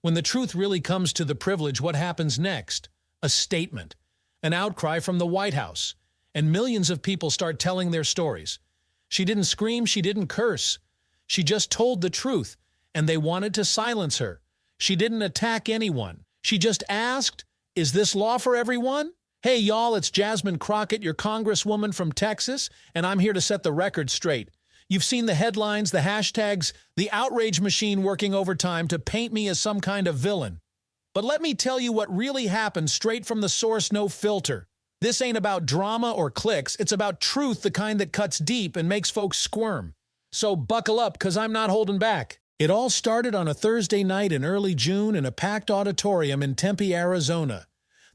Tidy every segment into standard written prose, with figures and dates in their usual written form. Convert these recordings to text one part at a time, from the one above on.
When the truth really comes to the privilege, what happens next? A statement, an outcry from the White House, and millions of people start telling their stories. She didn't scream, she didn't curse. She just told the truth, and they wanted to silence her. She didn't attack anyone. She just asked, "Is this law for everyone?" Hey y'all, it's Jasmine Crockett, your congresswoman from Texas, and I'm here to set the record straight. You've seen the headlines, the hashtags, the outrage machine working overtime to paint me as some kind of villain. But let me tell you what really happened straight from the source, no filter. This ain't about drama or clicks, it's about truth, the kind that cuts deep and makes folks squirm. So buckle up, 'cause I'm not holding back. It all started on a Thursday night in early June in a packed auditorium in Tempe, Arizona.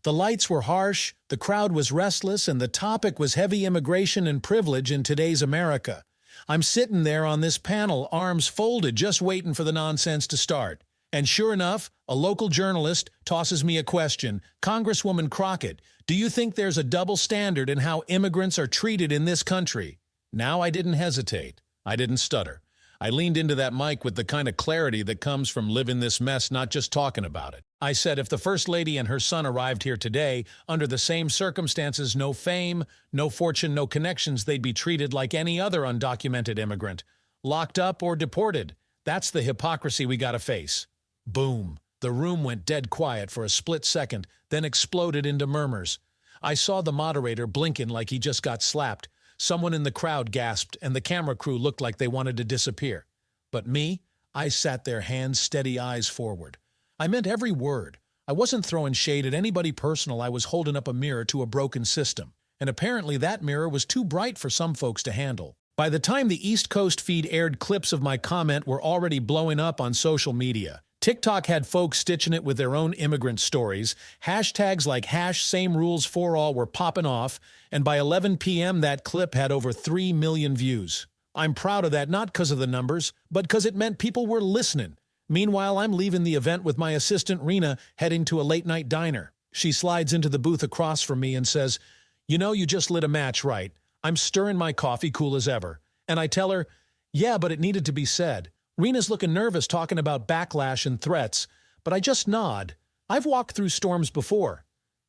The lights were harsh, the crowd was restless, and the topic was heavy immigration and privilege in today's America. I'm sitting there on this panel, arms folded, just waiting for the nonsense to start. And sure enough, a local journalist tosses me a question. "Congresswoman Crockett, do you think there's a double standard in how immigrants are treated in this country?" Now I didn't hesitate. I didn't stutter. I leaned into that mic with the kind of clarity that comes from living this mess, not just talking about it. I said, if the First Lady and her son arrived here today, under the same circumstances, no fame, no fortune, no connections, they'd be treated like any other undocumented immigrant. Locked up or deported. That's the hypocrisy we gotta face. Boom. The room went dead quiet for a split second, then exploded into murmurs. I saw the moderator blinking like he just got slapped. Someone in the crowd gasped, and the camera crew looked like they wanted to disappear. But me? I sat there, hands steady, eyes forward. I meant every word. I wasn't throwing shade at anybody personal. I was holding up a mirror to a broken system. And apparently that mirror was too bright for some folks to handle. By the time the East Coast feed aired, clips of my comment were already blowing up on social media. TikTok had folks stitching it with their own immigrant stories. Hashtags like #SameRulesForAll were popping off, and by 11 p.m. that clip had over 3 million views. I'm proud of that, not because of the numbers, but because it meant people were listening. Meanwhile, I'm leaving the event with my assistant Rena, heading to a late-night diner. She slides into the booth across from me and says, "You know, you just lit a match, right?" I'm stirring my coffee, cool as ever. And I tell her, "Yeah, but it needed to be said." Rena's looking nervous, talking about backlash and threats, but I just nod. I've walked through storms before.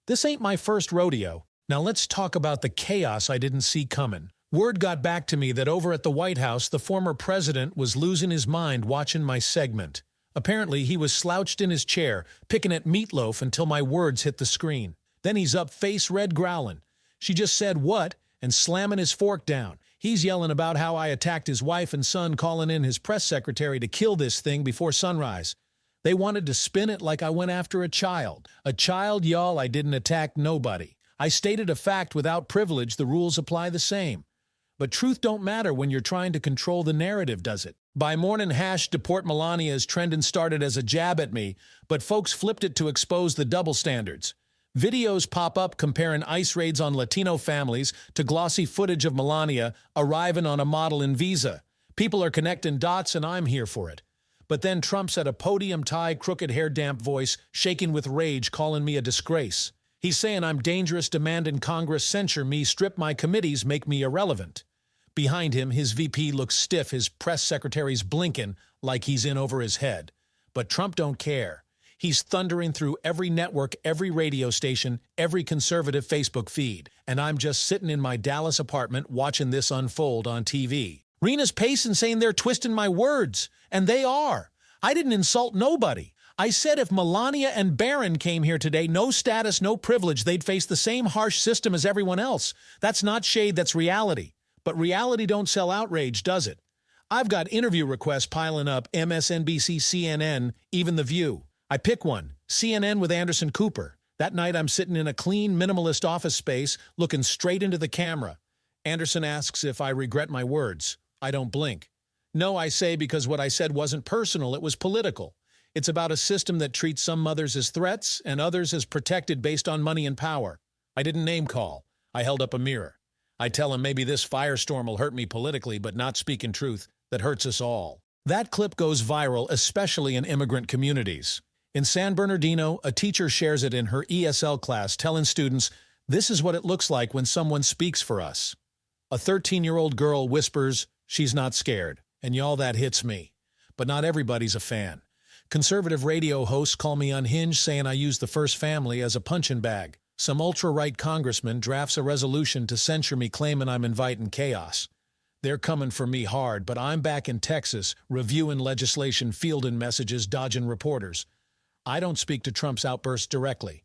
This ain't my first rodeo. Now let's talk about the chaos I didn't see coming. Word got back to me that over at the White House, the former president was losing his mind watching my segment. Apparently, he was slouched in his chair, picking at meatloaf until my words hit the screen. Then he's up, face red, growling. She just said, "What?" and slamming his fork down. He's yelling about how I attacked his wife and son, calling in his press secretary to kill this thing before sunrise. They wanted to spin it like I went after a child. A child, y'all. I didn't attack nobody. I stated a fact without privilege. The rules apply the same. But truth don't matter when you're trying to control the narrative, does it? By morning, #Deport Melania's trending started as a jab at me, but folks flipped it to expose the double standards. Videos pop up comparing ICE raids on Latino families to glossy footage of Melania arriving on a model in Visa. People are connecting dots, and I'm here for it. But then Trump's at a podium, tie, crooked hair, damp voice, shaking with rage, calling me a disgrace. He's saying I'm dangerous, demanding Congress censure me, strip my committees, make me irrelevant. Behind him, his VP looks stiff, his press secretary's blinking like he's in over his head. But Trump don't care. He's thundering through every network, every radio station, every conservative Facebook feed. And I'm just sitting in my Dallas apartment watching this unfold on TV. Rena's pacing, saying they're twisting my words. And they are. I didn't insult nobody. I said if Melania and Barron came here today, no status, no privilege, they'd face the same harsh system as everyone else. That's not shade, that's reality. But reality don't sell outrage, does it? I've got interview requests piling up, MSNBC, CNN, even The View. I pick one, CNN with Anderson Cooper. That night I'm sitting in a clean, minimalist office space, looking straight into the camera. Anderson asks if I regret my words. I don't blink. No, I say, because what I said wasn't personal, it was political. It's about a system that treats some mothers as threats and others as protected based on money and power. I didn't name call. I held up a mirror. I tell him maybe this firestorm will hurt me politically, but not speaking truth that hurts us all. That clip goes viral, especially in immigrant communities. In San Bernardino, a teacher shares it in her ESL class, telling students, "This is what it looks like when someone speaks for us." A 13-year-old girl whispers, "She's not scared." And y'all, that hits me. But not everybody's a fan. Conservative radio hosts call me unhinged, saying I use the first family as a punching bag. Some ultra-right congressman drafts a resolution to censure me, claiming I'm inviting chaos. They're coming for me hard, but I'm back in Texas, reviewing legislation, fielding messages, dodging reporters. I don't speak to Trump's outbursts directly.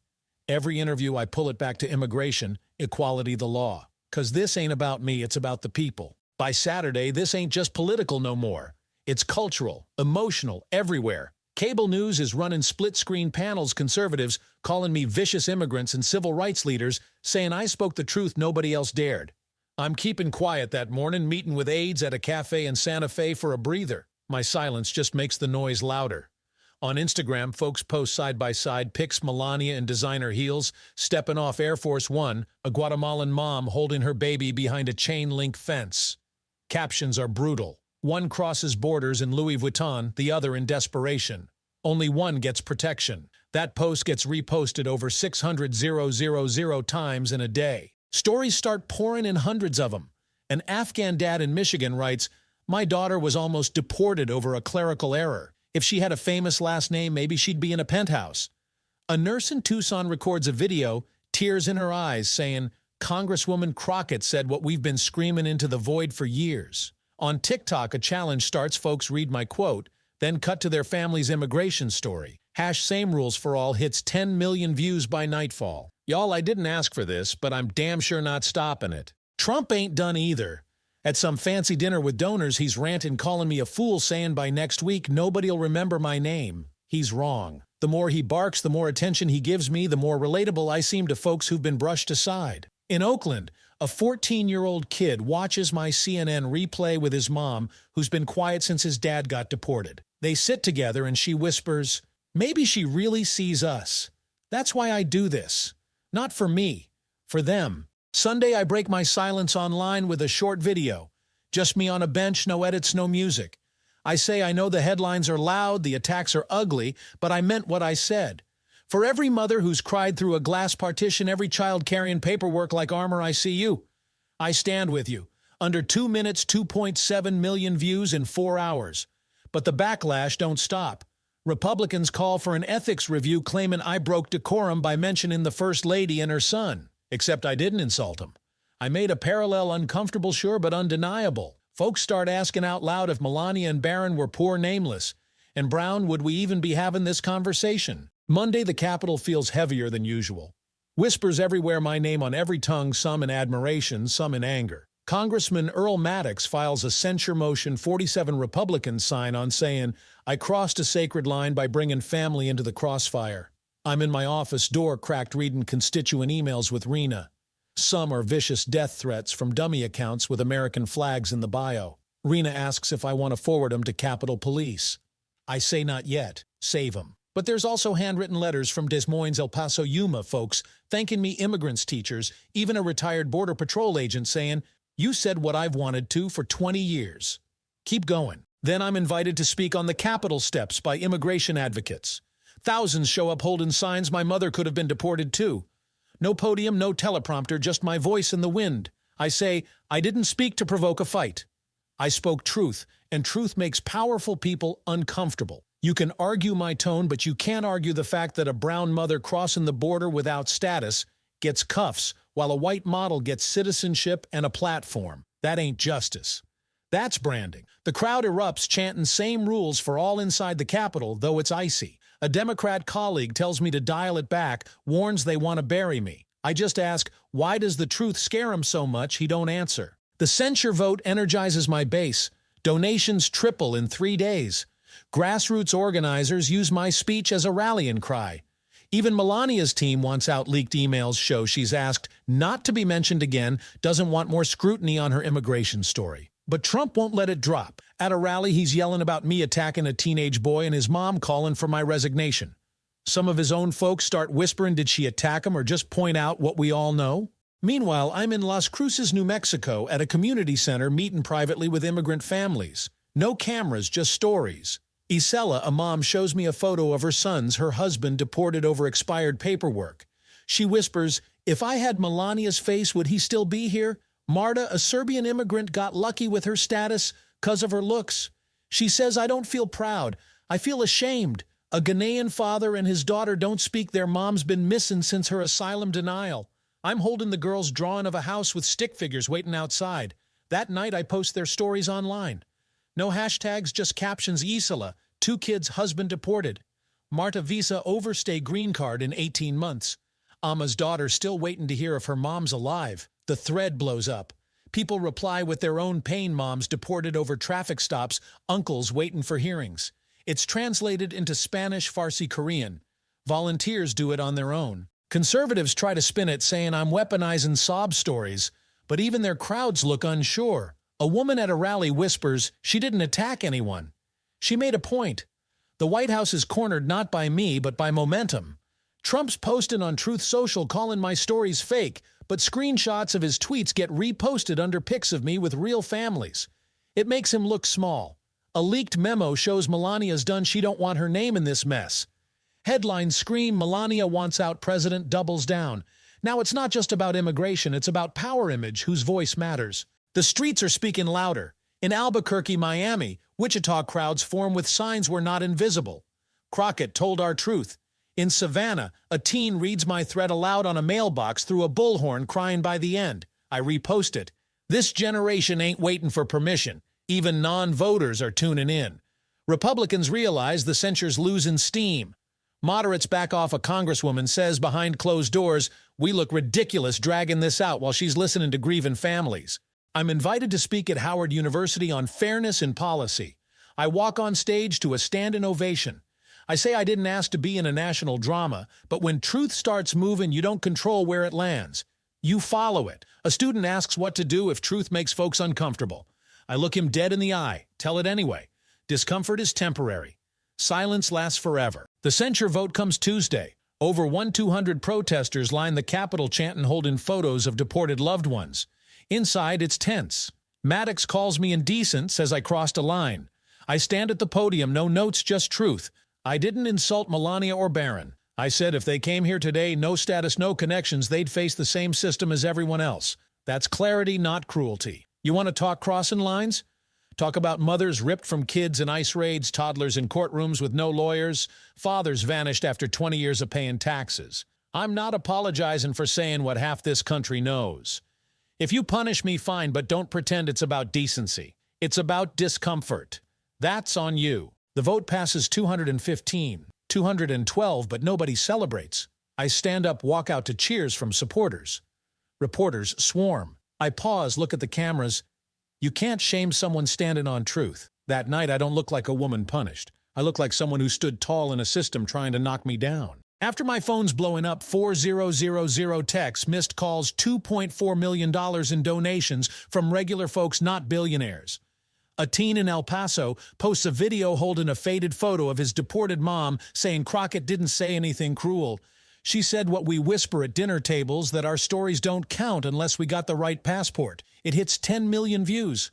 Every interview I pull it back to immigration, equality, the law. 'Cause this ain't about me, it's about the people. By Saturday, this ain't just political no more. It's cultural, emotional, everywhere. Cable news is running split-screen panels, conservatives calling me vicious immigrants and civil rights leaders saying I spoke the truth nobody else dared. I'm keeping quiet that morning, meeting with aides at a cafe in Santa Fe for a breather. My silence just makes the noise louder. On Instagram, folks post side-by-side pics Melania in designer heels, stepping off Air Force One, a Guatemalan mom holding her baby behind a chain-link fence. Captions are brutal. One crosses borders in Louis Vuitton, the other in desperation. Only one gets protection. That post gets reposted over 600,000 times in a day. Stories start pouring in, hundreds of them. An Afghan dad in Michigan writes, "My daughter was almost deported over a clerical error. If she had a famous last name, maybe she'd be in a penthouse." A nurse in Tucson records a video, tears in her eyes, saying, "Congresswoman Crockett said what we've been screaming into the void for years." On TikTok, a challenge starts. Folks read my quote, then cut to their family's immigration story. #Same Rules for All hits 10 million views by nightfall. Y'all, I didn't ask for this, but I'm damn sure not stopping it. Trump ain't done either. At some fancy dinner with donors, he's ranting, calling me a fool, saying by next week nobody'll remember my name. He's wrong. The more he barks, the more attention he gives me, the more relatable I seem to folks who've been brushed aside. In Oakland, a 14-year-old kid watches my CNN replay with his mom, who's been quiet since his dad got deported. They sit together and she whispers, "Maybe she really sees us. That's why I do this. Not for me, for them." Sunday, I break my silence online with a short video. Just me on a bench, no edits, no music. I say I know the headlines are loud, the attacks are ugly, but I meant what I said. For every mother who's cried through a glass partition, every child carrying paperwork like armor, I see you. I stand with you. Under 2 minutes, 2.7 million views in 4 hours. But the backlash don't stop. Republicans call for an ethics review, claiming I broke decorum by mentioning the First Lady and her son. Except I didn't insult him. I made a parallel uncomfortable, sure, but undeniable. Folks start asking out loud if Melania and Barron were poor, nameless. And Brown, would we even be having this conversation? Monday, the Capitol feels heavier than usual. Whispers everywhere, my name on every tongue, some in admiration, some in anger. Congressman Earl Maddox files a censure motion 47 Republicans sign on, saying, "I crossed a sacred line by bringing family into the crossfire." I'm in my office door cracked reading constituent emails with Rena. Some are vicious death threats from dummy accounts with American flags in the bio. Rena asks if I want to forward them to Capitol Police. I say not yet. Save them. But there's also handwritten letters from Des Moines, El Paso, Yuma folks thanking me, immigrants, teachers, even a retired Border Patrol agent saying, "You said what I've wanted to for 20 years. Keep going." Then I'm invited to speak on the Capitol steps by immigration advocates. Thousands show up holding signs, "My mother could have been deported too." No podium, no teleprompter, just my voice in the wind. I say, I didn't speak to provoke a fight. I spoke truth, and truth makes powerful people uncomfortable. You can argue my tone, but you can't argue the fact that a brown mother crossing the border without status gets cuffs, while a white model gets citizenship and a platform. That ain't justice. That's branding. The crowd erupts, chanting "Same rules for all" inside the Capitol, though it's icy. A Democrat colleague tells me to dial it back, warns they want to bury me. I just ask, why does the truth scare him so much? He don't answer. The censure vote energizes my base. Donations triple in 3 days. Grassroots organizers use my speech as a rallying cry. Even Melania's team wants out. Leaked emails show she's asked not to be mentioned again, doesn't want more scrutiny on her immigration story. But Trump won't let it drop. At a rally, he's yelling about me attacking a teenage boy and his mom calling for my resignation. Some of his own folks start whispering, did she attack him or just point out what we all know? Meanwhile, I'm in Las Cruces, New Mexico, at a community center meeting privately with immigrant families. No cameras, just stories. Isela, a mom, shows me a photo of her sons, her husband deported over expired paperwork. She whispers, "If I had Melania's face, would he still be here?" Marta, a Serbian immigrant, got lucky with her status 'cause of her looks. She says, "I don't feel proud. I feel ashamed. A Ghanaian father and his daughter don't speak. Their mom's been missing since her asylum denial. I'm holding the girls' drawing of a house with stick figures waiting outside. That night I post their stories online. No hashtags, just captions. Isla, 2 kids, husband deported. Marta visa overstay green card in 18 months. Ama's daughter still waiting to hear if her mom's alive. The thread blows up. People reply with their own pain. Moms deported over traffic stops, uncles waiting for hearings. It's translated into Spanish, Farsi, Korean. Volunteers do it on their own. Conservatives try to spin it, saying I'm weaponizing sob stories, but even their crowds look unsure. A woman at a rally whispers she didn't attack anyone. She made a point. The White House is cornered not by me, but by momentum. Trump's posting on Truth Social calling my stories fake, but screenshots of his tweets get reposted under pics of me with real families. It makes him look small. A leaked memo shows Melania's done. She don't want her name in this mess. Headlines scream Melania wants out, president doubles down. Now it's not just about immigration, it's about power image, whose voice matters. The streets are speaking louder. In Albuquerque, Miami, Wichita crowds form with signs we're not invisible. Crockett told our truth. In Savannah, a teen reads my thread aloud on a mailbox through a bullhorn, crying by the end. I repost it. This generation ain't waiting for permission. Even non-voters are tuning in. Republicans realize the censure's losing steam. Moderates back off. A congresswoman says behind closed doors, we look ridiculous dragging this out while she's listening to grieving families. I'm invited to speak at Howard University on fairness in policy. I walk on stage to a standing ovation. I say I didn't ask to be in a national drama, but when truth starts moving, you don't control where it lands. You follow it. A student asks what to do if truth makes folks uncomfortable. I look him dead in the eye, tell it anyway. Discomfort is temporary. Silence lasts forever. The censure vote comes Tuesday. Over 200 protesters line the Capitol chanting, holding photos of deported loved ones. Inside, it's tense. Maddox calls me indecent, says I crossed a line. I stand at the podium, no notes, just truth. I didn't insult Melania or Barron. I said if they came here today, no status, no connections, they'd face the same system as everyone else. That's clarity, not cruelty. You want to talk crossing lines? Talk about mothers ripped from kids in ICE raids, toddlers in courtrooms with no lawyers, fathers vanished after 20 years of paying taxes. I'm not apologizing for saying what half this country knows. If you punish me, fine, but don't pretend it's about decency. It's about discomfort. That's on you. The vote passes 215, 212, but nobody celebrates. I stand up, walk out to cheers from supporters. Reporters swarm. I pause, look at the cameras. You can't shame someone standing on truth. That night, I don't look like a woman punished. I look like someone who stood tall in a system trying to knock me down. After my phone's blowing up, 4000 texts, missed calls, $2.4 million in donations from regular folks, not billionaires. A teen in El Paso posts a video holding a faded photo of his deported mom, saying Crockett didn't say anything cruel. She said what we whisper at dinner tables, that our stories don't count unless we got the right passport. It hits 10 million views.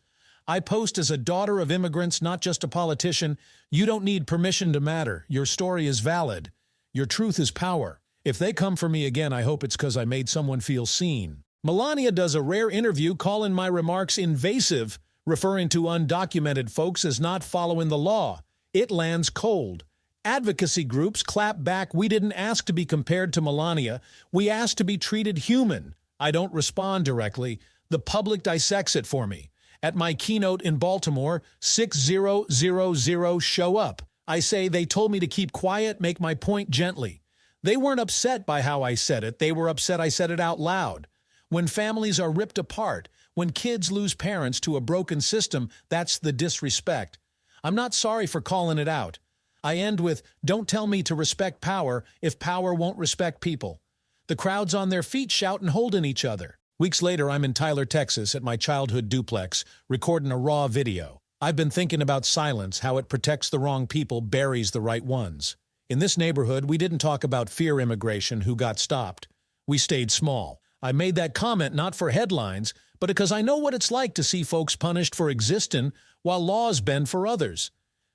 I post as a daughter of immigrants, not just a politician. You don't need permission to matter. Your story is valid. Your truth is power. If they come for me again, I hope it's because I made someone feel seen. Melania does a rare interview calling my remarks invasive, referring to undocumented folks as not following the law. It lands cold. Advocacy groups clap back. We didn't ask to be compared to Melania. We asked to be treated human. I don't respond directly. The public dissects it for me. At my keynote in Baltimore, 6000 show up. I say they told me to keep quiet, make my point gently. They weren't upset by how I said it. They were upset I said it out loud. When families are ripped apart, when kids lose parents to a broken system, that's the disrespect. I'm not sorry for calling it out. I end with, don't tell me to respect power if power won't respect people. The crowd's on their feet shouting, holding each other. Weeks later, I'm in Tyler, Texas, at my childhood duplex, recording a raw video. I've been thinking about silence, how it protects the wrong people, buries the right ones. In this neighborhood, we didn't talk about fear immigration, who got stopped. We stayed small. I made that comment not for headlines, but because I know what it's like to see folks punished for existing while laws bend for others.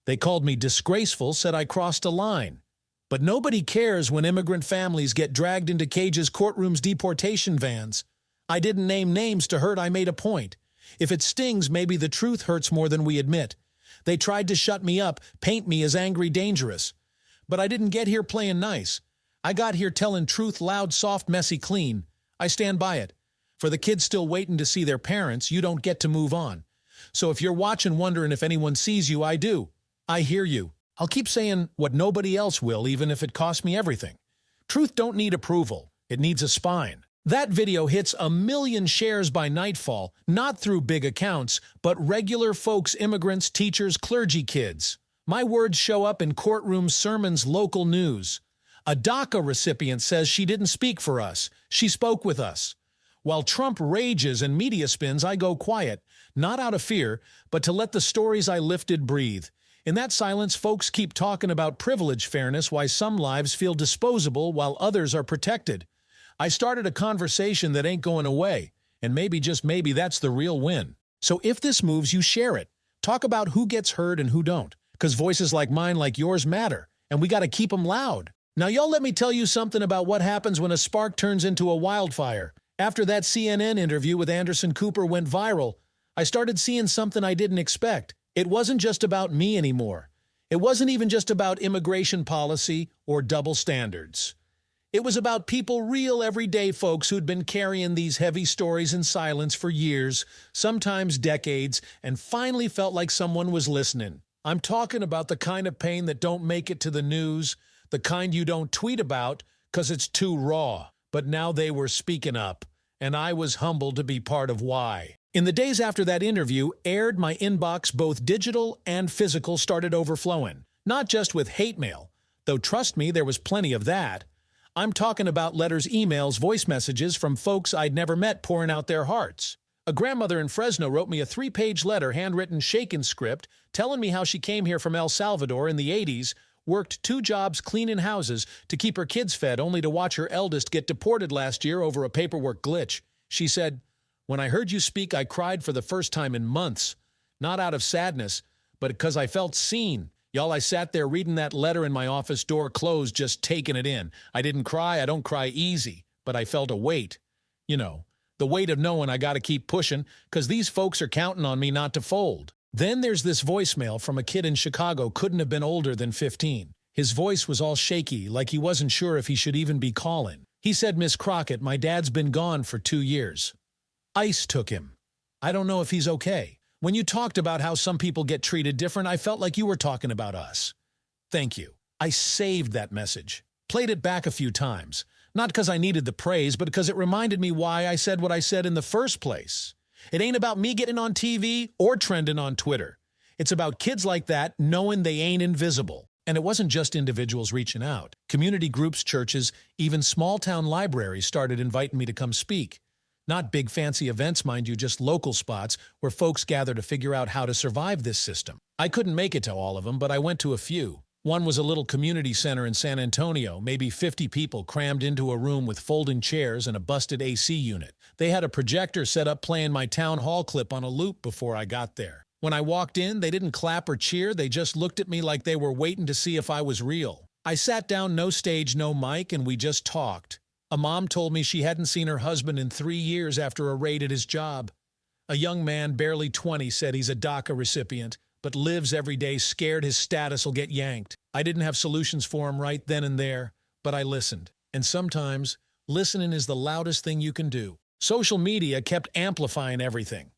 They called me disgraceful, said I crossed a line. But nobody cares when immigrant families get dragged into cages, courtrooms, deportation vans. I didn't name names to hurt, I made a point. If it stings, maybe the truth hurts more than we admit. They tried to shut me up, paint me as angry, dangerous. But I didn't get here playing nice. I got here telling truth loud, soft, messy, clean. I stand by it. For the kids still waiting to see their parents, you don't get to move on. So if you're watching wondering if anyone sees you, I do. I hear you. I'll keep saying what nobody else will, even if it costs me everything. Truth don't need approval. It needs a spine. That video hits 1 million shares by nightfall, not through big accounts, but regular folks, immigrants, teachers, clergy kids. My words show up in courtrooms, sermons, local news. A DACA recipient says she didn't speak for us. She spoke with us. While Trump rages and media spins, I go quiet, not out of fear, but to let the stories I lifted breathe. In that silence, folks keep talking about privilege fairness, why some lives feel disposable while others are protected. I started a conversation that ain't going away, and maybe, just maybe, that's the real win. So if this moves you, share it. Talk about who gets heard and who don't, because voices like mine, like yours, matter, and we got to keep them loud. Now, y'all, let me tell you something about what happens when a spark turns into a wildfire. After that CNN interview with Anderson Cooper went viral, I started seeing something I didn't expect. It wasn't just about me anymore. It wasn't even just about immigration policy or double standards. It was about people, real everyday folks who'd been carrying these heavy stories in silence for years, sometimes decades, and finally felt like someone was listening. I'm talking about the kind of pain that don't make it to the news, the kind you don't tweet about because it's too raw. But now they were speaking up, and I was humbled to be part of why. In the days after that interview aired, my inbox, both digital and physical, started overflowing. Not just with hate mail, though trust me, there was plenty of that. I'm talking about letters, emails, voice messages from folks I'd never met pouring out their hearts. A grandmother in Fresno wrote me a 3-page letter, handwritten shaken script, telling me how she came here from El Salvador in the 80s, worked 2 jobs cleaning houses to keep her kids fed, only to watch her eldest get deported last year over a paperwork glitch. She said, "When I heard you speak, I cried for the first time in months. Not out of sadness, but because I felt seen. Y'all, I sat there reading that letter in my office, door closed, just taking it in. I didn't cry, I don't cry easy, but I felt a weight. You know, the weight of knowing I gotta keep pushing, because these folks are counting on me not to fold." Then there's this voicemail from a kid in Chicago, couldn't have been older than 15. His voice was all shaky, like he wasn't sure if he should even be calling. He said, "Miss Crockett, my dad's been gone for 2 years. ICE took him. I don't know if he's okay. When you talked about how some people get treated different, I felt like you were talking about us. Thank you." I saved that message, played it back a few times, not because I needed the praise, but because it reminded me why I said what I said in the first place. It ain't about me getting on TV or trending on Twitter. It's about kids like that knowing they ain't invisible. And it wasn't just individuals reaching out. Community groups, churches, even small-town libraries started inviting me to come speak. Not big fancy events, mind you, just local spots where folks gather to figure out how to survive this system. I couldn't make it to all of them, but I went to a few. One was a little community center in San Antonio, maybe 50 people crammed into a room with folding chairs and a busted AC unit. They had a projector set up playing my town hall clip on a loop before I got there. When I walked in, they didn't clap or cheer, they just looked at me like they were waiting to see if I was real. I sat down, no stage, no mic, and we just talked. A mom told me she hadn't seen her husband in 3 years after a raid at his job. A young man, barely 20, said he's a DACA recipient, but lives every day scared his status will get yanked. I didn't have solutions for him right then and there, but I listened. And sometimes, listening is the loudest thing you can do. Social media kept amplifying everything.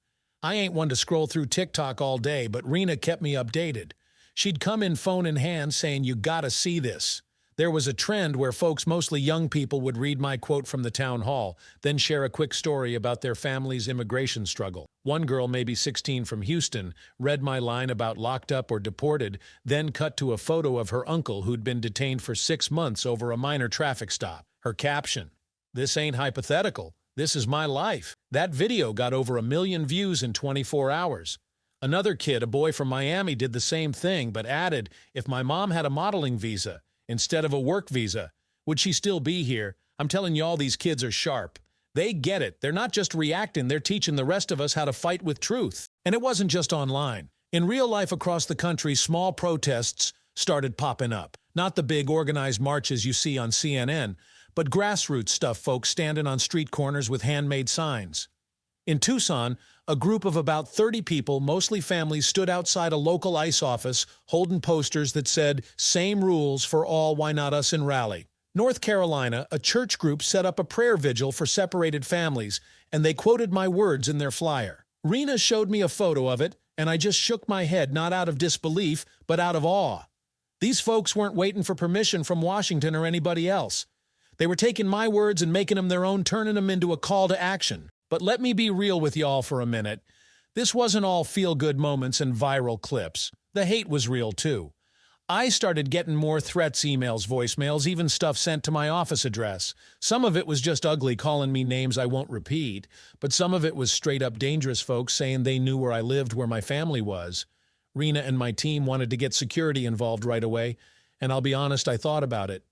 I ain't one to scroll through TikTok all day, but Rena kept me updated. She'd come in phone in hand saying, "You gotta see this." There was a trend where folks, mostly young people, would read my quote from the town hall, then share a quick story about their family's immigration struggle. One girl, maybe 16 from Houston, read my line about locked up or deported, then cut to a photo of her uncle who'd been detained for 6 months over a minor traffic stop. Her caption, "This ain't hypothetical. This is my life." That video got over 1 million views in 24 hours. Another kid, a boy from Miami, did the same thing, but added, "If my mom had a modeling visa instead of a work visa, would she still be here?" I'm telling y'all, these kids are sharp. They get it. They're not just reacting, they're teaching the rest of us how to fight with truth. And it wasn't just online. In real life across the country, small protests started popping up. Not the big organized marches you see on CNN, but grassroots stuff, folks standing on street corners with handmade signs. In Tucson, a group of about 30 people, mostly families, stood outside a local ICE office holding posters that said, "Same rules for all, why not us in Raleigh." North Carolina, a church group set up a prayer vigil for separated families, and they quoted my words in their flyer. Rena showed me a photo of it, and I just shook my head, not out of disbelief, but out of awe. These folks weren't waiting for permission from Washington or anybody else. They were taking my words and making them their own, turning them into a call to action. But let me be real with y'all for a minute. This wasn't all feel-good moments and viral clips. The hate was real, too. I started getting more threats, emails, voicemails, even stuff sent to my office address. Some of it was just ugly, calling me names I won't repeat, but some of it was straight-up dangerous folks saying they knew where I lived, where my family was. Rena and my team wanted to get security involved right away, and I'll be honest, I thought about it.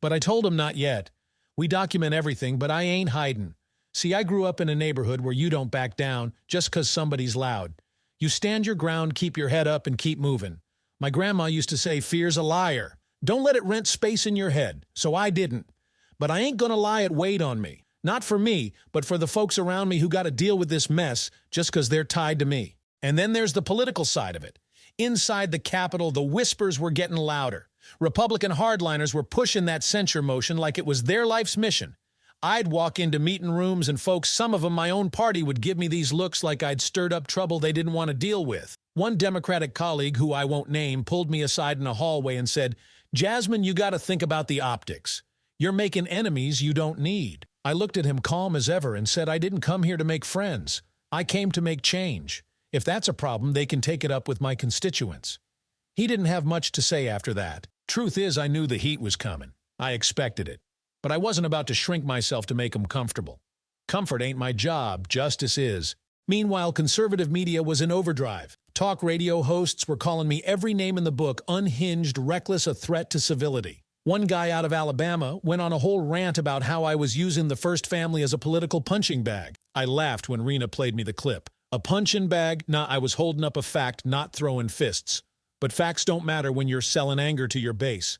But I told them not yet. We document everything, but I ain't hiding. See, I grew up in a neighborhood where you don't back down just 'cause somebody's loud. You stand your ground, keep your head up, and keep moving. My grandma used to say, "Fear's a liar. Don't let it rent space in your head." So I didn't. But I ain't gonna lie, it weighed on me. Not for me, but for the folks around me who got to deal with this mess just 'cause they're tied to me. And then there's the political side of it. Inside the Capitol, the whispers were getting louder. Republican hardliners were pushing that censure motion like it was their life's mission. I'd walk into meeting rooms and folks, some of them my own party, would give me these looks like I'd stirred up trouble they didn't want to deal with. One Democratic colleague, who I won't name, pulled me aside in a hallway and said, "Jasmine, you got to think about the optics. You're making enemies you don't need." I looked at him calm as ever and said, "I didn't come here to make friends. I came to make change. If that's a problem, they can take it up with my constituents." He didn't have much to say after that. Truth is, I knew the heat was coming. I expected it. But I wasn't about to shrink myself to make them comfortable. Comfort ain't my job, justice is. Meanwhile, conservative media was in overdrive. Talk radio hosts were calling me every name in the book, unhinged, reckless, a threat to civility. One guy out of Alabama went on a whole rant about how I was using the first family as a political punching bag. I laughed when Rena played me the clip. A punching bag? Nah, I was holding up a fact, not throwing fists. But facts don't matter when you're selling anger to your base.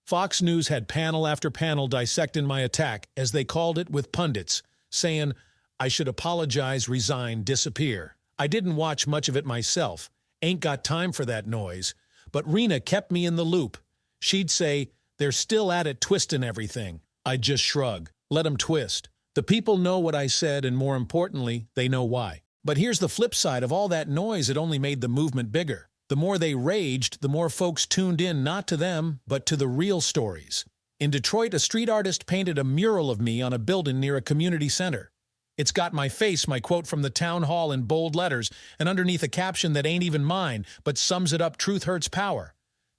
Fox News had panel after panel dissecting my attack, as they called it, with pundits, saying I should apologize, resign, disappear. I didn't watch much of it myself. Ain't got time for that noise. But Rena kept me in the loop. She'd say, "They're still at it, twisting everything." I'd just shrug. Let 'em twist. The people know what I said, and more importantly, they know why. But here's the flip side of all that noise. It only made the movement bigger. The more they raged, the more folks tuned in, not to them, but to the real stories. In Detroit, a street artist painted a mural of me on a building near a community center. It's got my face, my quote from the town hall in bold letters, and underneath a caption that ain't even mine, but sums it up: "Truth hurts power."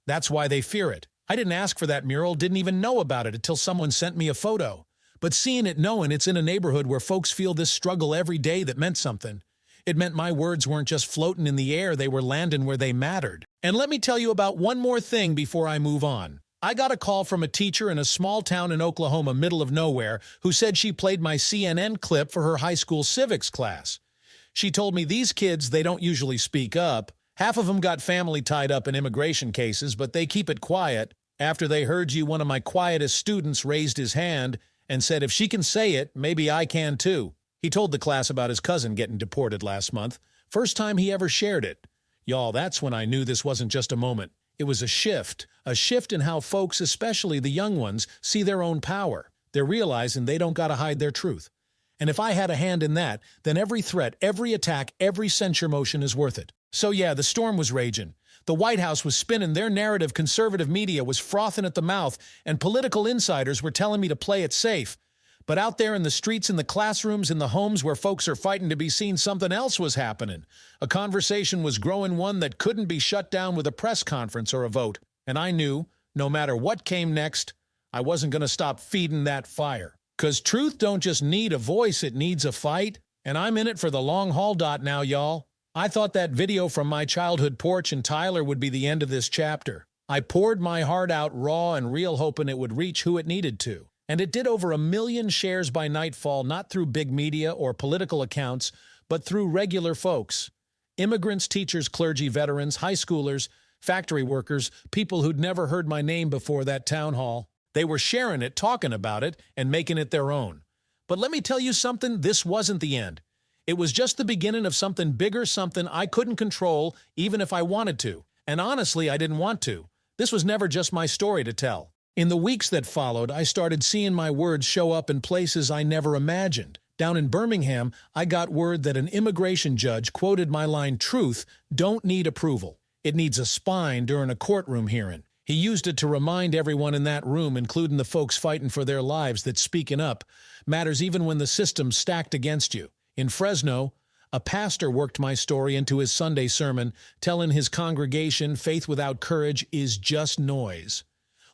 That's why they fear it. I didn't ask for that mural, didn't even know about it until someone sent me a photo. But seeing it, knowing it's in a neighborhood where folks feel this struggle every day, that meant something. It meant my words weren't just floating in the air, they were landing where they mattered. And let me tell you about one more thing before I move on. I got a call from a teacher in a small town in Oklahoma, middle of nowhere, who said she played my CNN clip for her high school civics class. She told me these kids, they don't usually speak up. Half of them got family tied up in immigration cases, but they keep it quiet. After they heard you, one of my quietest students raised his hand and said, "If she can say it, maybe I can too." He told the class about his cousin getting deported last month. First time he ever shared it. Y'all, that's when I knew this wasn't just a moment. It was a shift in how folks, especially the young ones, see their own power. They're realizing they don't gotta hide their truth. And if I had a hand in that, then every threat, every attack, every censure motion is worth it. So yeah, the storm was raging. The White House was spinning their narrative, conservative media was frothing at the mouth, and political insiders were telling me to play it safe. But out there in the streets, in the classrooms, in the homes where folks are fighting to be seen, something else was happening. A conversation was growing, one that couldn't be shut down with a press conference or a vote. And I knew, no matter what came next, I wasn't going to stop feeding that fire. 'Cause truth don't just need a voice, it needs a fight. And I'm in it for the long haul. Now, y'all. I thought that video from my childhood porch in Tyler would be the end of this chapter. I poured my heart out raw and real, hoping it would reach who it needed to. And it did over 1 million shares by nightfall, not through big media or political accounts, but through regular folks. Immigrants, teachers, clergy, veterans, high schoolers, factory workers, people who'd never heard my name before that town hall. They were sharing it, talking about it, and making it their own. But let me tell you something, this wasn't the end. It was just the beginning of something bigger, something I couldn't control even if I wanted to. And honestly, I didn't want to. This was never just my story to tell. In the weeks that followed, I started seeing my words show up in places I never imagined. Down in Birmingham, I got word that an immigration judge quoted my line, "Truth don't need approval. It needs a spine during a courtroom hearing." He used it to remind everyone in that room, including the folks fighting for their lives, that speaking up matters even when the system's stacked against you. In Fresno, a pastor worked my story into his Sunday sermon, telling his congregation faith without courage is just noise.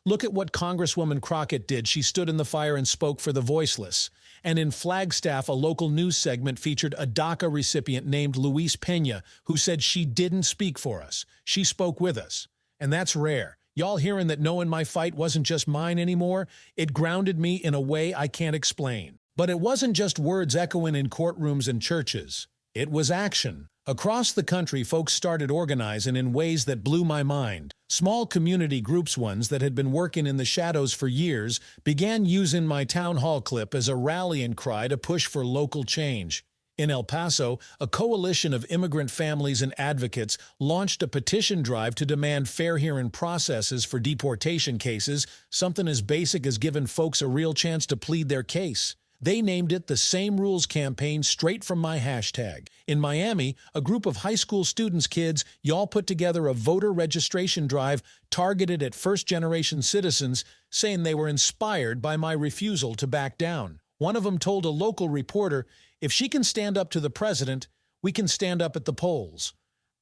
Look at what Congresswoman Crockett did. She stood in the fire and spoke for the voiceless. And in Flagstaff, a local news segment featured a DACA recipient named Luis Pena, who said she didn't speak for us. She spoke with us. And that's rare. Y'all hearing that knowing my fight wasn't just mine anymore? It grounded me in a way I can't explain. But it wasn't just words echoing in courtrooms and churches. It was action. Across the country, folks started organizing in ways that blew my mind. Small community groups, ones that had been working in the shadows for years, began using my town hall clip as a rallying cry to push for local change. In El Paso, a coalition of immigrant families and advocates launched a petition drive to demand fair hearing processes for deportation cases, something as basic as giving folks a real chance to plead their case. They named it the Same Rules Campaign, straight from my hashtag. In Miami, a group of high school students, kids, y'all put together a voter registration drive targeted at first-generation citizens, saying they were inspired by my refusal to back down. One of them told a local reporter, "If she can stand up to the president, we can stand up at the polls."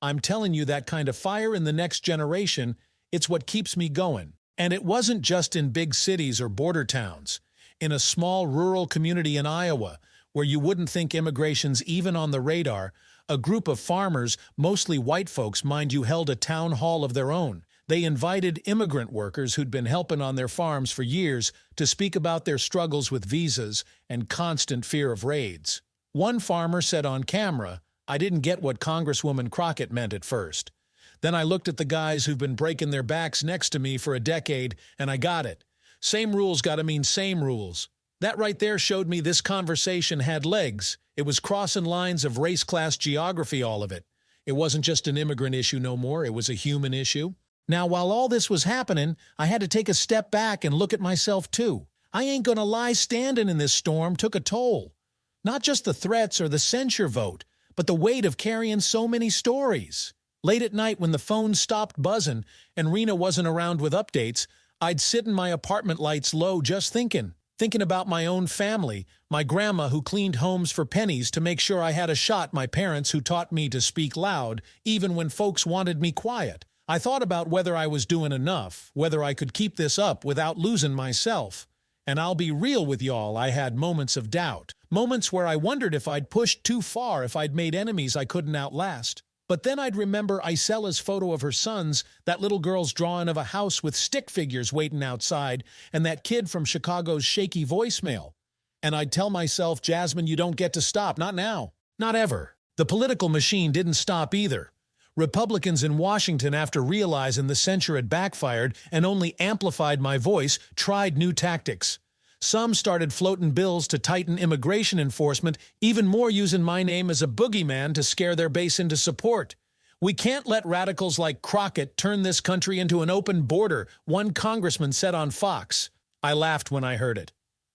I'm telling you, that kind of fire in the next generation, it's what keeps me going. And it wasn't just in big cities or border towns. In a small rural community in Iowa, where you wouldn't think immigration's even on the radar, a group of farmers, mostly white folks, mind you, held a town hall of their own. They invited immigrant workers who'd been helping on their farms for years to speak about their struggles with visas and constant fear of raids. One farmer said on camera, "I didn't get what Congresswoman Crockett meant at first. Then I looked at the guys who've been breaking their backs next to me for a decade, and I got it. Same rules gotta mean same rules." That right there showed me this conversation had legs. It was crossing lines of race, class, geography, all of it. It wasn't just an immigrant issue no more, it was a human issue. Now, while all this was happening, I had to take a step back and look at myself too. I ain't gonna lie, standing in this storm took a toll. Not just the threats or the censure vote, but the weight of carrying so many stories. Late at night when the phone stopped buzzing and Rena wasn't around with updates, I'd sit in my apartment, lights low, just thinking about my own family, my grandma who cleaned homes for pennies to make sure I had a shot, my parents who taught me to speak loud, even when folks wanted me quiet. I thought about whether I was doing enough, whether I could keep this up without losing myself. And I'll be real with y'all, I had moments of doubt. Moments where I wondered if I'd pushed too far, if I'd made enemies I couldn't outlast. But then I'd remember Isela's photo of her sons, that little girl's drawing of a house with stick figures waiting outside, and that kid from Chicago's shaky voicemail. And I'd tell myself, "Jasmine, you don't get to stop, not now, not ever." The political machine didn't stop either. Republicans in Washington, after realizing the censure had backfired and only amplified my voice, tried new tactics. Some started floating bills to tighten immigration enforcement, even more using my name as a boogeyman to scare their base into support. "We can't let radicals like Crockett turn this country into an open border," one congressman said on Fox. I laughed when I heard it.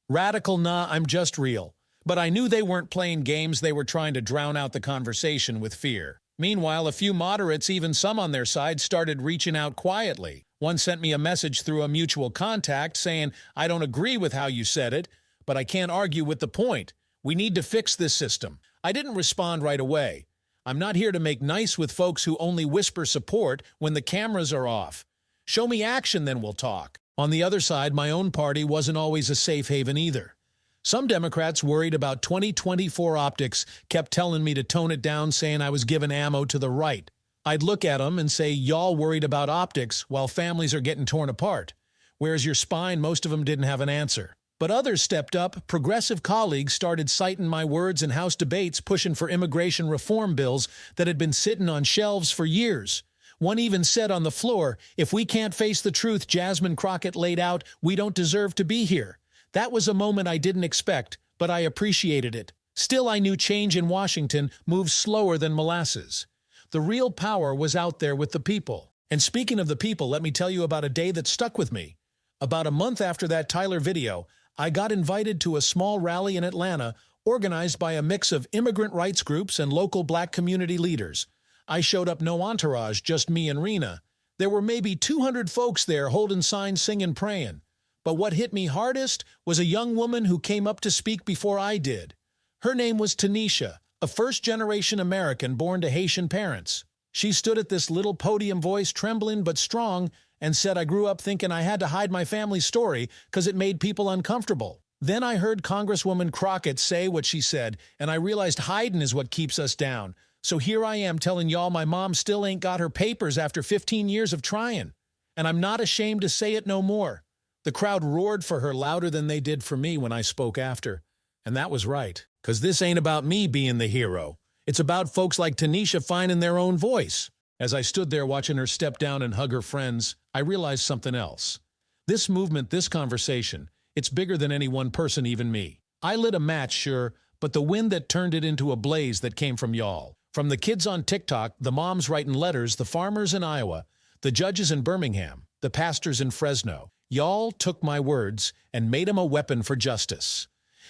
Radical, nah, I'm just real. But I knew they weren't playing games, they were trying to drown out the conversation with fear. Meanwhile, a few moderates, even some on their side, started reaching out quietly. One sent me a message through a mutual contact saying, "I don't agree with how you said it, but I can't argue with the point. We need to fix this system." I didn't respond right away. I'm not here to make nice with folks who only whisper support when the cameras are off. Show me action, then we'll talk. On the other side, my own party wasn't always a safe haven either. Some Democrats, worried about 2024 optics, kept telling me to tone it down, saying I was giving ammo to the right. I'd look at them and say, "Y'all worried about optics while families are getting torn apart. Where's your spine?" Most of them didn't have an answer. But others stepped up. Progressive colleagues started citing my words in House debates, pushing for immigration reform bills that had been sitting on shelves for years. One even said on the floor, "If we can't face the truth Jasmine Crockett laid out, we don't deserve to be here." That was a moment I didn't expect, but I appreciated it. Still, I knew change in Washington moves slower than molasses. The real power was out there with the people. And speaking of the people, let me tell you about a day that stuck with me. About a month after that Tyler video, I got invited to a small rally in Atlanta organized by a mix of immigrant rights groups and local black community leaders. I showed up no entourage, just me and Rena. There were maybe 200 folks there holding signs, singing, praying. But what hit me hardest was a young woman who came up to speak before I did. Her name was Tanisha, a first-generation American born to Haitian parents. She stood at this little podium, voice trembling but strong, and said, "I grew up thinking I had to hide my family's story because it made people uncomfortable." Then I heard Congresswoman Crockett say what she said, and I realized hiding is what keeps us down. So here I am telling y'all my mom still ain't got her papers after 15 years of trying. And I'm not ashamed to say it no more. The crowd roared for her louder than they did for me when I spoke after. And that was right, because this ain't about me being the hero. It's about folks like Tanisha finding their own voice. As I stood there watching her step down and hug her friends, I realized something else. This movement, this conversation, it's bigger than any one person, even me. I lit a match, sure, but the wind that turned it into a blaze that came from y'all. From the kids on TikTok, the moms writing letters, the farmers in Iowa, the judges in Birmingham, the pastors in Fresno. Y'all took my words and made them a weapon for justice.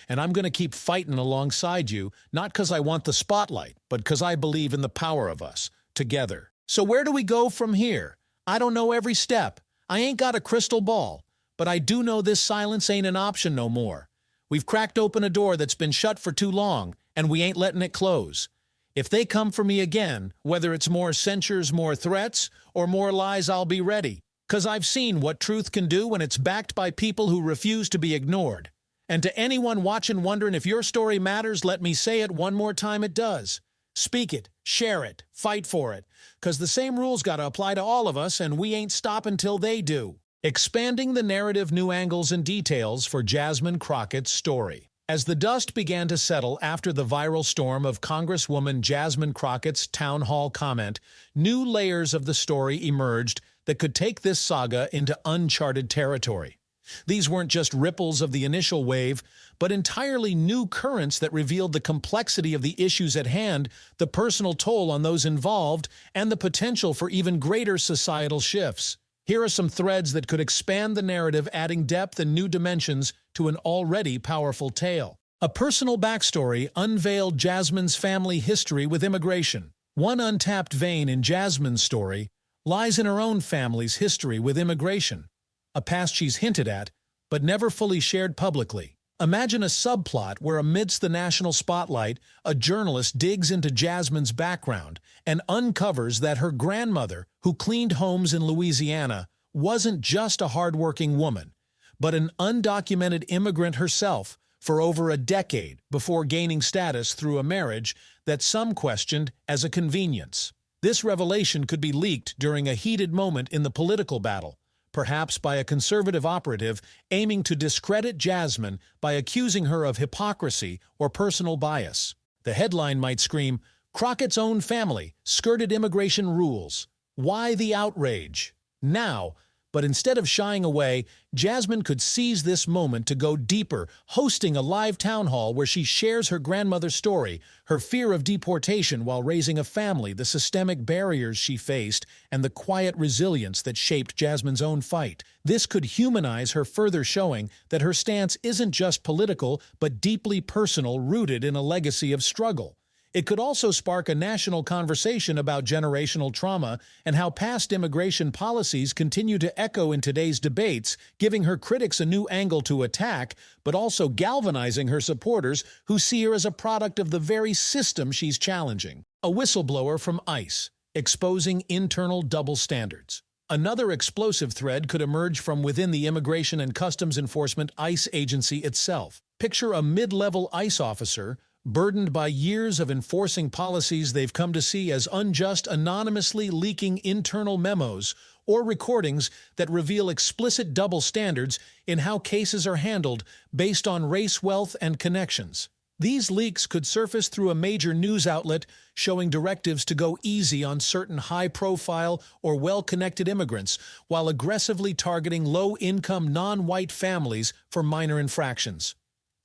And I'm going to keep fighting alongside you, not because I want the spotlight, but because I believe in the power of us, together. So where do we go from here? I don't know every step. I ain't got a crystal ball. But I do know this silence ain't an option no more. We've cracked open a door that's been shut for too long, and we ain't letting it close. If they come for me again, whether it's more censures, more threats, or more lies, I'll be ready. 'Cause I've seen what truth can do when it's backed by people who refuse to be ignored. And to anyone watching wondering if your story matters, let me say it one more time, it does. Speak it, share it, fight for it. 'Cause the same rules gotta apply to all of us, and we ain't stopping till they do. Expanding the narrative, new angles and details for Jasmine Crockett's story. As the dust began to settle after the viral storm of Congresswoman Jasmine Crockett's town hall comment, new layers of the story emerged that could take this saga into uncharted territory. These weren't just ripples of the initial wave, but entirely new currents that revealed the complexity of the issues at hand, the personal toll on those involved, and the potential for even greater societal shifts. Here are some threads that could expand the narrative, adding depth and new dimensions to an already powerful tale. A personal backstory unveiled Jasmine's family history with immigration. One untapped vein in Jasmine's story lies in her own family's history with immigration, a past she's hinted at, but never fully shared publicly. Imagine a subplot where amidst the national spotlight, a journalist digs into Jasmine's background and uncovers that her grandmother, who cleaned homes in Louisiana, wasn't just a hardworking woman, but an undocumented immigrant herself for over a decade before gaining status through a marriage that some questioned as a convenience. This revelation could be leaked during a heated moment in the political battle, perhaps by a conservative operative aiming to discredit Jasmine by accusing her of hypocrisy or personal bias. The headline might scream, "Crockett's own family skirted immigration rules. Why the outrage?" Now, but instead of shying away, Jasmine could seize this moment to go deeper, hosting a live town hall where she shares her grandmother's story, her fear of deportation while raising a family, the systemic barriers she faced, and the quiet resilience that shaped Jasmine's own fight. This could humanize her, further showing that her stance isn't just political, but deeply personal, rooted in a legacy of struggle. It could also spark a national conversation about generational trauma and how past immigration policies continue to echo in today's debates, giving her critics a new angle to attack, but also galvanizing her supporters who see her as a product of the very system she's challenging. A whistleblower from ICE, exposing internal double standards. Another explosive thread could emerge from within the Immigration and Customs Enforcement ICE agency itself. Picture a mid-level ICE officer burdened by years of enforcing policies they've come to see as unjust, anonymously leaking internal memos or recordings that reveal explicit double standards in how cases are handled based on race, wealth, and connections. These leaks could surface through a major news outlet showing directives to go easy on certain high-profile or well-connected immigrants while aggressively targeting low-income non-white families for minor infractions.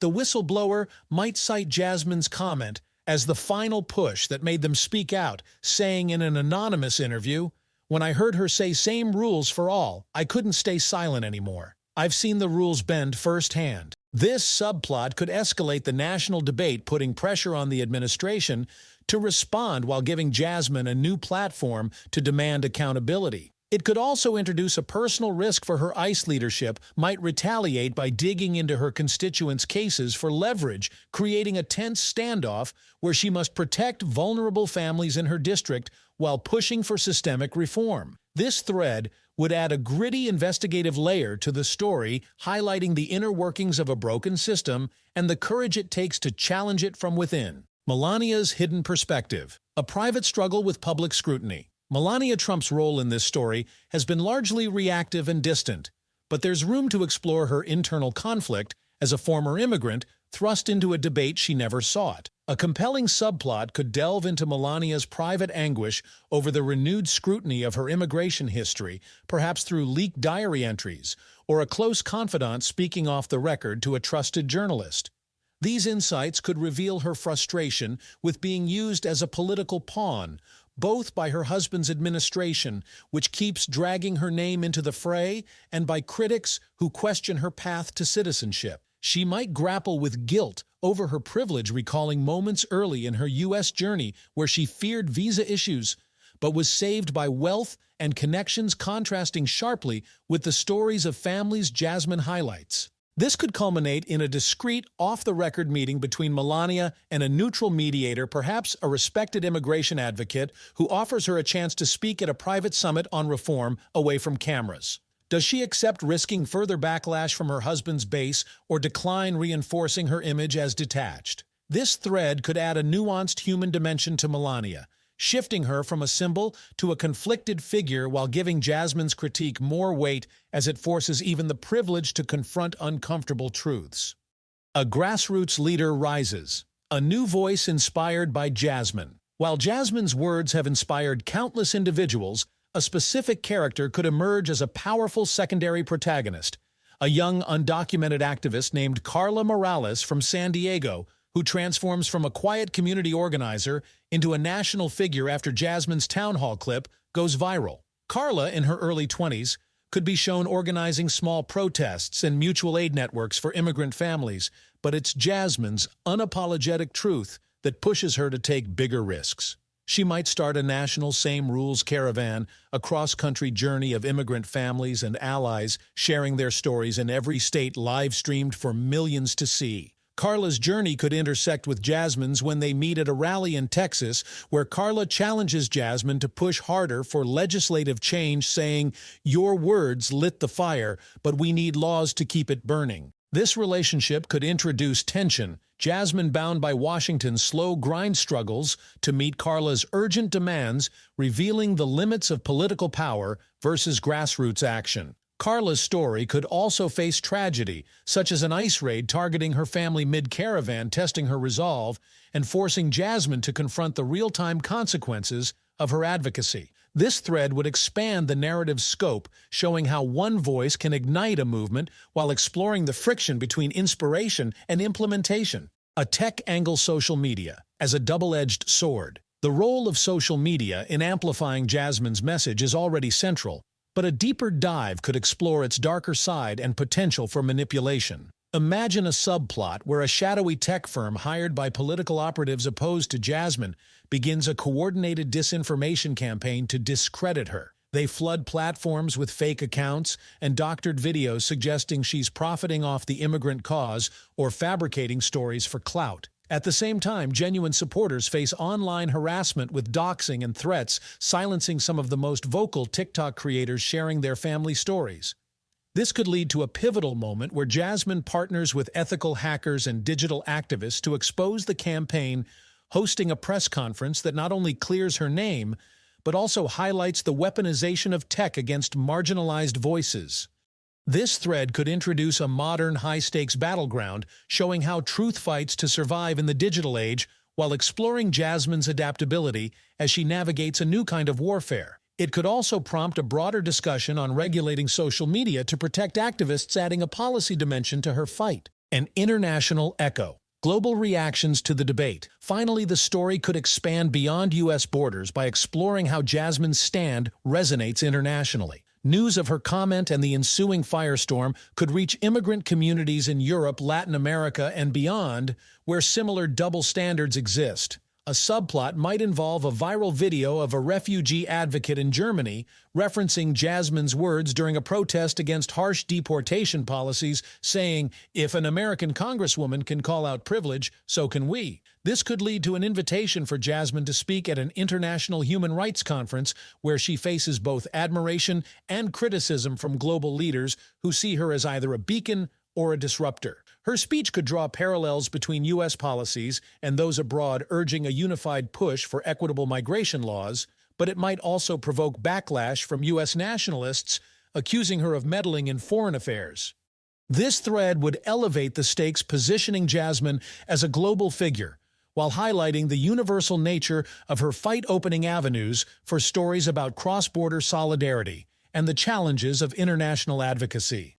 The whistleblower might cite Jasmine's comment as the final push that made them speak out, saying in an anonymous interview, "When I heard her say same rules for all, I couldn't stay silent anymore. I've seen the rules bend firsthand." This subplot could escalate the national debate, putting pressure on the administration to respond while giving Jasmine a new platform to demand accountability. It could also introduce a personal risk for her ICE leadership, might retaliate by digging into her constituents' cases for leverage, creating a tense standoff where she must protect vulnerable families in her district while pushing for systemic reform. This thread would add a gritty investigative layer to the story, highlighting the inner workings of a broken system and the courage it takes to challenge it from within. Melania's hidden perspective. A private struggle with public scrutiny. Melania Trump's role in this story has been largely reactive and distant, but there's room to explore her internal conflict as a former immigrant thrust into a debate she never sought. A compelling subplot could delve into Melania's private anguish over the renewed scrutiny of her immigration history, perhaps through leaked diary entries, or a close confidant speaking off the record to a trusted journalist. These insights could reveal her frustration with being used as a political pawn, both by her husband's administration, which keeps dragging her name into the fray, and by critics who question her path to citizenship. She might grapple with guilt over her privilege, recalling moments early in her U.S. journey where she feared visa issues, but was saved by wealth and connections, contrasting sharply with the stories of families Jasmine highlights. This could culminate in a discreet, off-the-record meeting between Melania and a neutral mediator, perhaps a respected immigration advocate, who offers her a chance to speak at a private summit on reform away from cameras. Does she accept risking further backlash from her husband's base or decline reinforcing her image as detached? This thread could add a nuanced human dimension to Melania, shifting her from a symbol to a conflicted figure while giving Jasmine's critique more weight as it forces even the privileged to confront uncomfortable truths. A grassroots leader rises. A new voice inspired by Jasmine. While Jasmine's words have inspired countless individuals, a specific character could emerge as a powerful secondary protagonist, a young undocumented activist named Carla Morales from San Diego, who transforms from a quiet community organizer into a national figure after Jasmine's town hall clip goes viral. Carla, in her early 20s, could be shown organizing small protests and mutual aid networks for immigrant families, but it's Jasmine's unapologetic truth that pushes her to take bigger risks. She might start a national Same Rules caravan, a cross-country journey of immigrant families and allies sharing their stories in every state, live-streamed for millions to see. Carla's journey could intersect with Jasmine's when they meet at a rally in Texas, where Carla challenges Jasmine to push harder for legislative change, saying, "Your words lit the fire, but we need laws to keep it burning." This relationship could introduce tension, Jasmine bound by Washington's slow grind struggles to meet Carla's urgent demands, revealing the limits of political power versus grassroots action. Carla's story could also face tragedy, such as an ICE raid targeting her family mid-caravan, testing her resolve and forcing Jasmine to confront the real-time consequences of her advocacy. This thread would expand the narrative's scope, showing how one voice can ignite a movement while exploring the friction between inspiration and implementation. A tech angle. Social media as a double-edged sword. The role of social media in amplifying Jasmine's message is already central, but a deeper dive could explore its darker side and potential for manipulation. Imagine a subplot where a shadowy tech firm hired by political operatives opposed to Jasmine begins a coordinated disinformation campaign to discredit her. They flood platforms with fake accounts and doctored videos suggesting she's profiting off the immigrant cause or fabricating stories for clout. At the same time, genuine supporters face online harassment with doxing and threats, silencing some of the most vocal TikTok creators sharing their family stories. This could lead to a pivotal moment where Jasmine partners with ethical hackers and digital activists to expose the campaign, hosting a press conference that not only clears her name, but also highlights the weaponization of tech against marginalized voices. This thread could introduce a modern, high-stakes battleground, showing how truth fights to survive in the digital age while exploring Jasmine's adaptability as she navigates a new kind of warfare. It could also prompt a broader discussion on regulating social media to protect activists, adding a policy dimension to her fight. An international echo. Global reactions to the debate. Finally, the story could expand beyond U.S. borders by exploring how Jasmine's stand resonates internationally. News of her comment and the ensuing firestorm could reach immigrant communities in Europe, Latin America, and beyond, where similar double standards exist. A subplot might involve a viral video of a refugee advocate in Germany referencing Jasmine's words during a protest against harsh deportation policies, saying, "If an American congresswoman can call out privilege, so can we." This could lead to an invitation for Jasmine to speak at an international human rights conference where she faces both admiration and criticism from global leaders who see her as either a beacon or a disruptor. Her speech could draw parallels between U.S. policies and those abroad urging a unified push for equitable migration laws, but it might also provoke backlash from U.S. nationalists accusing her of meddling in foreign affairs. This thread would elevate the stakes, positioning Jasmine as a global figure, while highlighting the universal nature of her fight, opening avenues for stories about cross-border solidarity and the challenges of international advocacy.